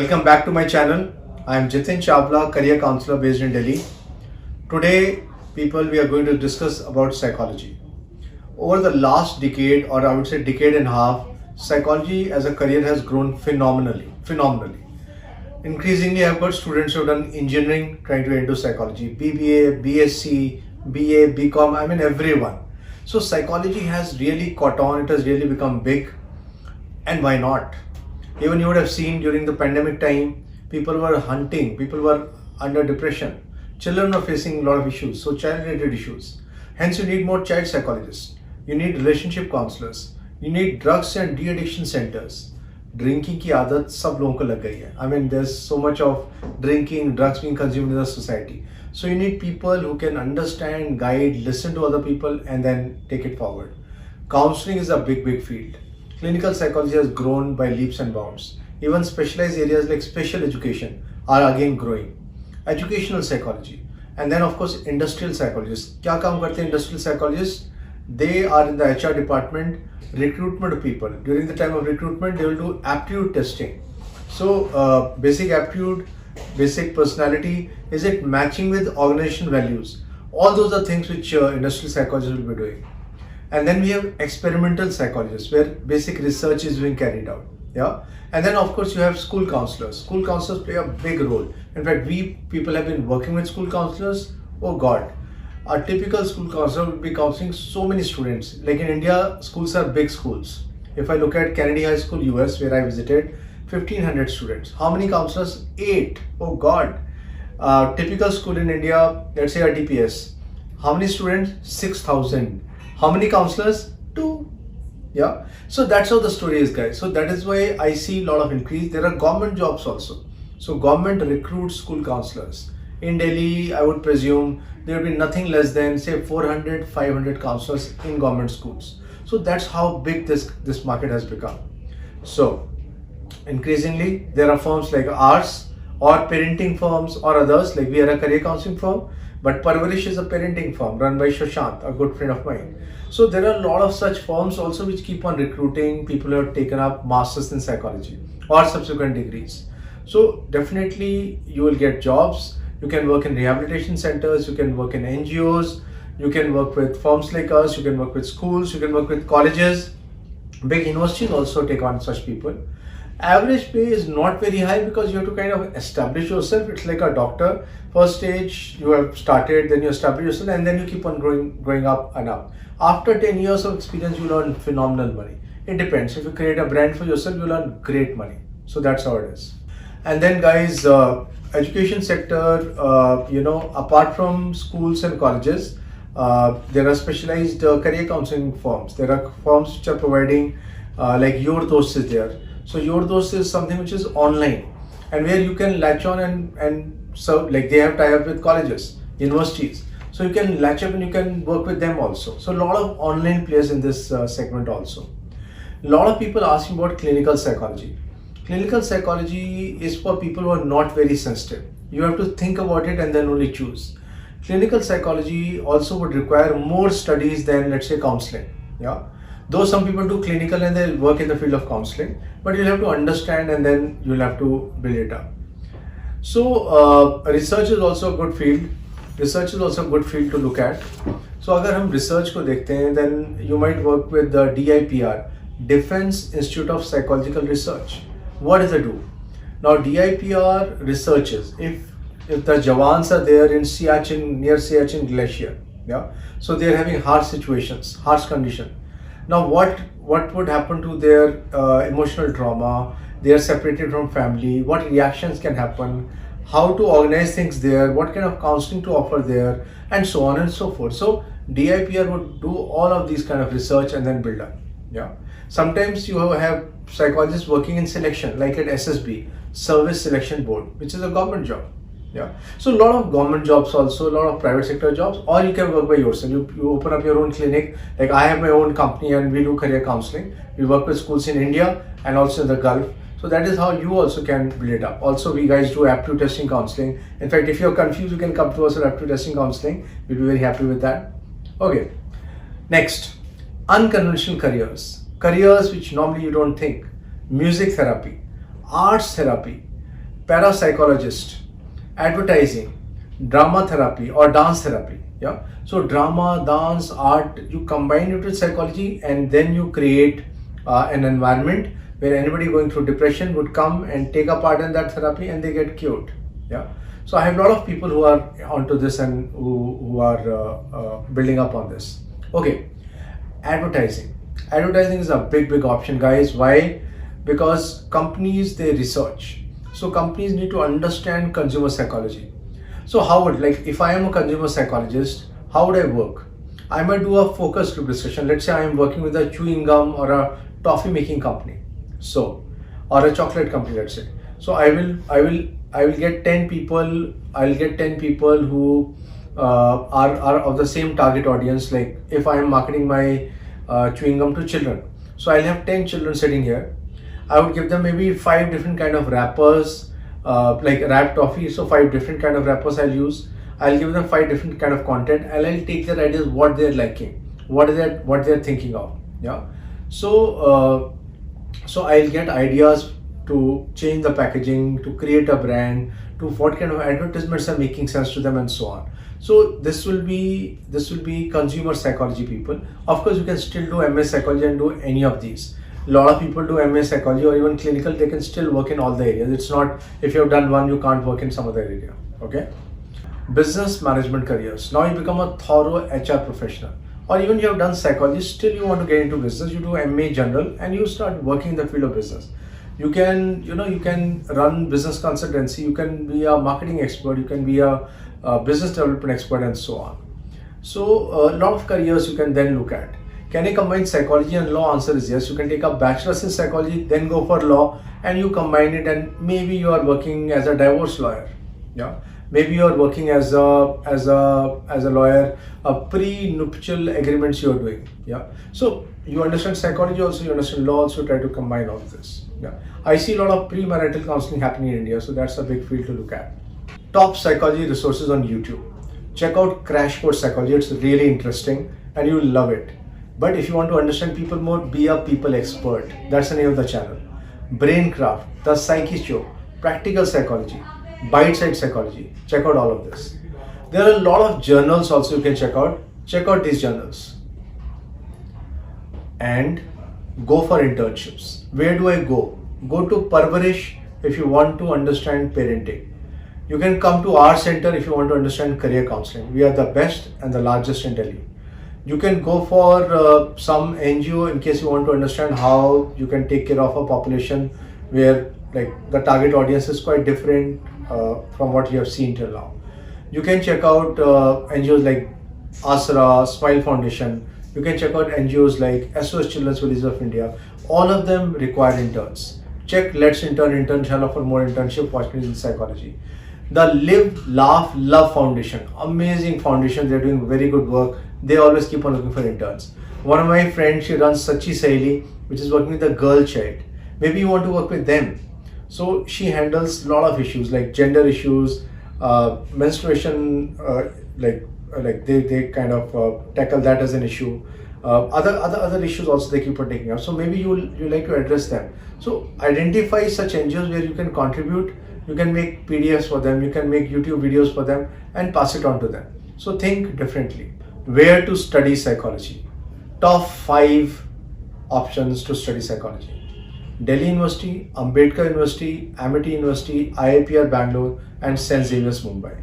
Welcome back to my channel. I am Jitin Chawla, career counselor based in Delhi. Today, people, we are going to discuss about psychology. Over the last decade, or I would say decade and a half, psychology as a career has grown phenomenally. Increasingly, I've got students who have done engineering trying to get into psychology, BBA, BSc, BA, BCom, I mean everyone. So psychology has really caught on, it has really become big, and why not? Even you would have seen during the pandemic time, people were hunting, people were under depression, children were facing a lot of issues, so child related issues. Hence, you need more child psychologists, you need relationship counselors, you need drugs and de-addiction centers. Drinking की आदत सब लोगों को लग गई है. I mean, there's so much of drinking, drugs being consumed in the society. So you need people who can understand, guide, listen to other people, and then take it forward. Counseling is a big field. Clinical psychology has grown by leaps and bounds. Even specialized areas like special education are again growing. Educational psychology, and then of course industrial psychologists. क्या काम करते हैं industrial psychologists? They are in the HR department, recruitment of people. During the time of recruitment, they will do aptitude testing. So basic aptitude, basic personality, is it matching with organization values? All those are things which industrial psychologists will be doing. And then we have experimental psychologists where basic research is being carried out. Yeah. And then of course you have school counselors. School counselors play a big role. In fact, we people have been working with school counselors. Oh God. A typical school counselor will be counseling so many students. Like in India, schools are big schools. If I look at Kennedy High School, US, where I visited, 1500 students. How many counselors? 8. Oh God. Typical school in India, let's say a DPS. How many students? 6,000. How many counselors? 2. Yeah. So that's how the story is, guys. So that is why I see a lot of increase. There are government jobs also. So government recruits school counselors. In Delhi, I would presume there will be nothing less than say 400, 500 counselors in government schools. So that's how big this market has become. So increasingly, there are firms like ours or parenting firms or others, like we are a career counseling firm, but Parvarish is a parenting firm run by Shashant, a good friend of mine. So there are a lot of such firms also which keep on recruiting people who have taken up masters in psychology or subsequent degrees. So definitely you will get jobs. You can work in rehabilitation centers, you can work in NGOs, you can work with firms like us, you can work with schools, you can work with colleges. Big universities also take on such people. Average pay is not very high because you have to kind of establish yourself. It's like a doctor. First stage you have started, then you establish yourself, and then you keep on growing up and up. After 10 years of experience, you earn phenomenal money. It depends. If you create a brand for yourself, you'll earn great money. So that's how it is. And then guys, education sector, apart from schools and colleges, there are specialized career counseling firms. There are firms which are providing like Your Dost is there. So Your Dost is something which is online and where you can latch on and so like they have tie-up with colleges, universities. So you can latch up and you can work with them also. So a lot of online players in this segment also. A lot of people ask me about clinical psychology. Clinical psychology is for people who are not very sensitive. You have to think about it and then only choose. Clinical psychology also would require more studies than, let's say, counseling. Yeah. Though some people do clinical and they work in the field of counseling, but you'll have to understand and then you'll have to build it up. So research is also a good field. Research is also a good field to look at. So अगर हम research को देखते हैं, then you might work with the DIPR, Defense Institute of Psychological Research. What does it do? Now DIPR researches if the Jawans are there in Siachen, near Siachen Glacier, yeah, so they are having harsh situations, harsh condition. Now what would happen to their emotional trauma? They are separated from family. What reactions can happen? How to organize things there? What kind of counseling to offer there? And so on and so forth. So DIPR would do all of these kind of research and then build up. Yeah. Sometimes you have psychologists working in selection, like at SSB, Service Selection Board, which is a government job. Yeah. So a lot of government jobs also, a lot of private sector jobs, or you can work by yourself. You open up your own clinic. Like I have my own company and we do career counseling. We work with schools in India and also in the Gulf. So that is how you also can build it up. Also, we guys do aptitude testing counseling. In fact, if you're confused, you can come to us for aptitude testing counseling. We'll be very happy with that. Okay. Next, unconventional careers. Careers which normally you don't think. Music therapy, arts therapy, parapsychologist, advertising, drama therapy or dance therapy. Yeah. So drama, dance, art, you combine it with psychology, and then you create an environment where anybody going through depression would come and take a part in that therapy and they get cured. Yeah. So I have a lot of people who are onto this and who are building up on this. Okay. Advertising. Advertising is a big option, guys. Why? Because companies, they research. So companies need to understand consumer psychology. So how would, like, if I am a consumer psychologist, how would I work? I might do a focus group discussion. Let's say I am working with a chewing gum or a toffee making company, so, or a chocolate company, let's say. So I will get 10 people. I'll get 10 people who are of the same target audience. Like if I am marketing my chewing gum to children, so I'll have 10 children sitting here. I would give them maybe 5 different kind of wrappers, like wrapped toffee. So 5 different kind of wrappers I'll use. I'll give them 5 different kind of content, and I'll take their ideas, what they're liking, what they're thinking of. Yeah. So so I'll get ideas to change the packaging, to create a brand, to what kind of advertisements are making sense to them, and so on. So this will be consumer psychology people. Of course, you can still do MS psychology and do any of these. A lot of people do MS psychology or even clinical. They can still work in all the areas. It's not if you have done one, you can't work in some other area. Okay. Business management careers. Now you become a thorough HR professional, or even you have done psychology, still you want to get into business. You do MA general and you start working in the field of business. You can, you can run business consultancy. You can be a marketing expert. You can be a business development expert, and so on. So a lot of careers you can then look at. Can you combine psychology and law? Answer is yes. You can take a bachelor's in psychology, then go for law, and you combine it, and maybe you are working as a divorce lawyer. Yeah. Maybe you are working as a lawyer, a pre-nuptial agreements you are doing. Yeah. So you understand psychology also, you understand law also, try to combine all of this. Yeah. I see a lot of premarital counseling happening in India, so that's a big field to look at. Top psychology resources on YouTube. Check out Crash Course Psychology. It's really interesting and you will love it. But if you want to understand people more, be a people expert. That's the name of the channel. Braincraft, The Psyche Show, Practical Psychology, Bite-Sized Psychology. Check out all of this. There are a lot of journals also you can check out. Check out these journals. And go for internships. Where do I go? Go to Parvarish if you want to understand parenting. You can come to our center if you want to understand career counseling. We are the best and the largest in Delhi. You can go for some NGO in case you want to understand how you can take care of a population where like the target audience is quite different from what you have seen till now. You can check out NGOs like Asra, Smile Foundation. You can check out NGOs like SOS Children's Villages of India. All of them require interns. Check Let's Intern, Internship for more internship opportunities in psychology. The Live, Laugh, Love Foundation, amazing foundation. They're doing very good work. They always keep on looking for interns. One of my friends, she runs Sachi Saili, which is working with a girl child. Maybe you want to work with them. So she handles a lot of issues like gender issues, menstruation, like they kind of tackle that as an issue. Other issues also they keep on taking up. So maybe you like to address them. So identify such NGOs where you can contribute. You can make PDFs for them. You can make YouTube videos for them and pass it on to them. So think differently. Where to study psychology? Top 5 options to study psychology. Delhi University, Ambedkar University, Amity University, IIPR Bangalore, and St. Xavier's Mumbai.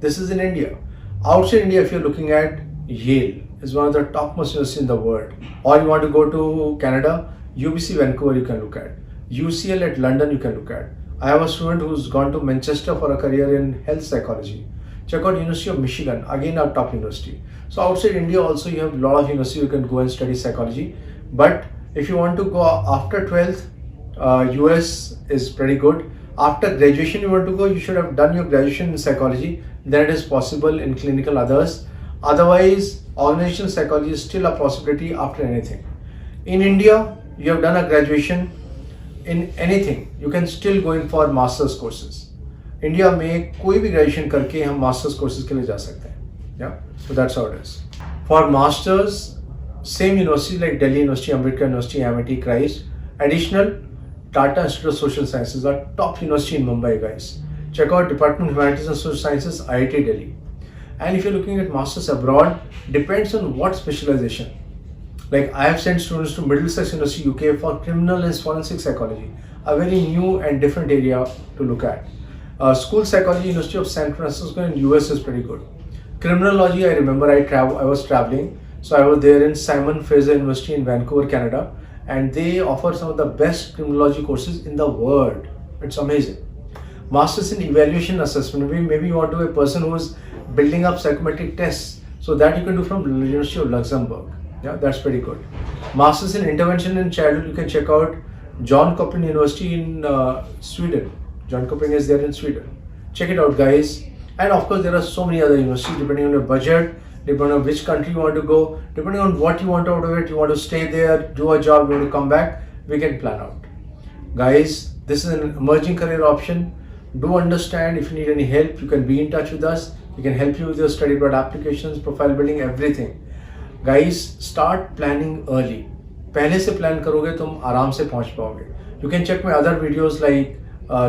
This is in India. Outside India, if you're looking at Yale, is one of the topmost universities in the world. Or you want to go to Canada, UBC Vancouver you can look at. UCL at London you can look at. I have a student who's gone to Manchester for a career in health psychology. Check out University of Michigan, again our top university. So outside India also you have a lot of universities you can go and study psychology. But if you want to go after 12th, US is pretty good. After graduation you want to go, you should have done your graduation in psychology. Then it is possible in clinical others. Otherwise, organizational psychology is still a possibility after anything. In India, you have done a graduation in anything, you can still go in for master's courses. India में कोई भी graduation करके हम master's courses के लिए जा सकते हैं. Yeah, so that's how it is. For masters, same university like Delhi University, Ambedkar University, Amity, Christ. Additional, Tata Institute of Social Sciences, a top university in Mumbai, guys. Check out Department of Humanities and Social Sciences, IIT Delhi. And if you're looking at masters abroad, depends on what specialization. Like I have sent students to Middlesex University, UK for criminal and forensic psychology, a very new and different area to look at. School psychology, University of San Francisco in US is pretty good. Criminology, I remember I was traveling, so I was there in Simon Fraser University in Vancouver, Canada, and they offer some of the best criminology courses in the world. It's amazing. Masters in evaluation assessment. Maybe you want to be a person who is building up psychometric tests, so that you can do from the University of Luxembourg. Yeah, that's pretty good. Masters in intervention in childhood, you can check out John Copen University in Sweden. John Copen is there in Sweden. Check it out, guys. And of course, there are so many other universities depending on your budget, depending on which country you want to go, depending on what you want out of it. You want to stay there, do a job, you want to come back, we can plan out. Guys, this is an emerging career option. Do understand, if you need any help, you can be in touch with us. We can help you with your study abroad applications, profile building, everything. Guys, start planning early. पहले से plan करोगे तुम आराम से पहुंच पाओगे. You can check my other videos like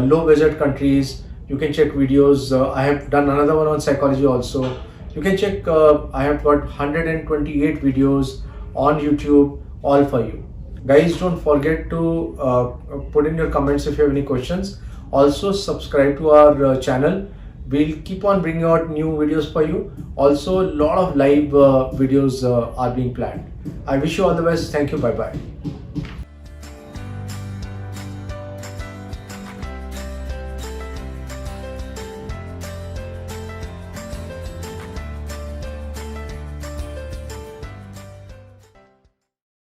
low budget countries. You can check videos. I have done another one on psychology also. You can check. I have got 128 videos on YouTube, all for you. Guys, don't forget to put in your comments if you have any questions. Also, subscribe to our channel. We'll keep on bringing out new videos for you. Also, a lot of live videos are being planned. I wish you all the best. Thank you. Bye bye.